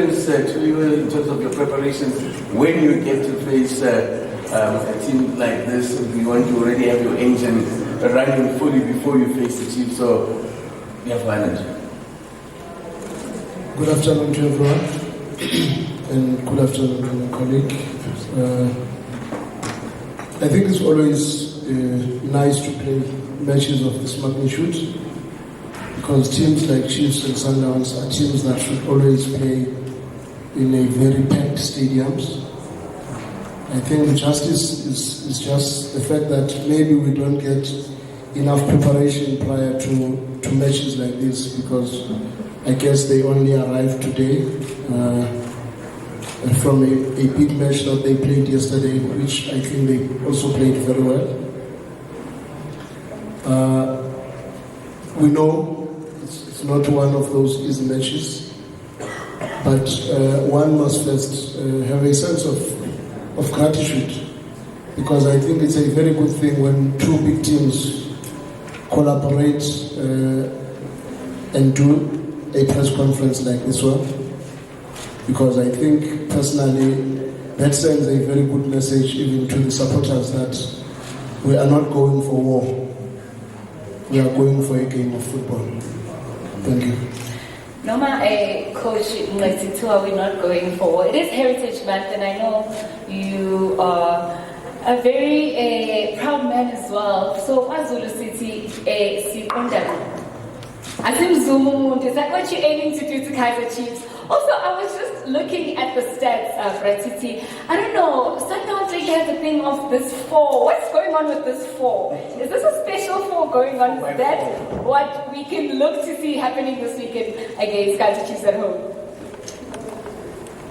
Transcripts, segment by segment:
To you in terms of your preparations, when you get to face a team like this, you want to already have your engine running fully before you face the Chiefs, so you have energy. Good afternoon to everyone, and good afternoon to my colleague. I think it's always nice to play matches of this magnitude, because teams like Chiefs and Sundowns are teams that should always play in a very packed stadiums. I think the justice is just the fact that maybe we don't get enough preparation prior to matches like this, because I guess they only arrived today from a big match that they played yesterday, which I think they also played very well. We know it's not one of those easy matches, but one must first have a sense of gratitude, because I think it's a very good thing when two big teams collaborate and do a press conference like this one, because I think personally that sends a very good message even to the supporters that we are not going for war, we are going for a game of football. Thank you. Noma, Coach Mngqithi, we're not going for. It is Heritage Month, and I know you are a very proud man as well. So, Zulu City, is that what you're aiming to do to Kaizer Chiefs? Also, I was just looking at the stats, Bratiti. I don't know, Sundowns League has a thing of this 4. What's going on with this 4? Is this a special 4 going on? Is that what we can look to see happening this weekend against Kaizer Chiefs at home?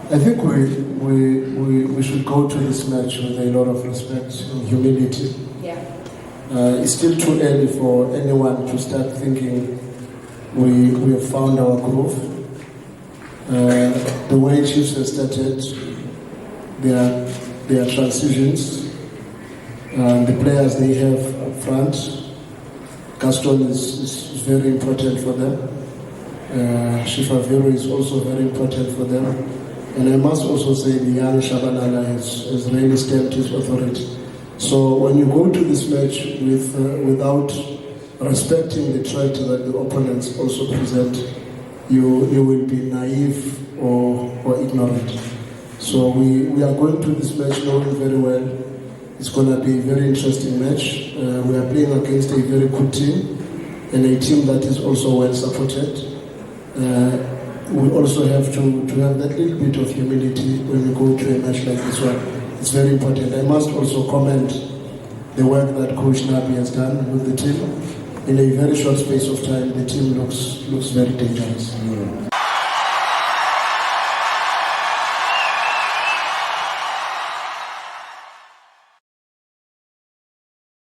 I think we should go to this match with a lot of respect and humility. Yeah. It's still too early for anyone to start thinking we have found our groove. The way Chiefs have started, their transitions, the players they have up front, Gaston is very important for them. Shifaviro is also very important for them. And I must also say the young Shabalala has really stamped his authority. So when you go to this match without respecting the threat that the opponents also present, you will be naive or ignorant. So we are going to this match knowing very well it's going to be a very interesting match. We are playing against a very good team, and a team that is also well supported. We also have to have that little bit of humility when we go to a match like this one. It's very important. I must also commend the work that Coach Nabi has done with the team. In a very short space of time, the team looks very dangerous.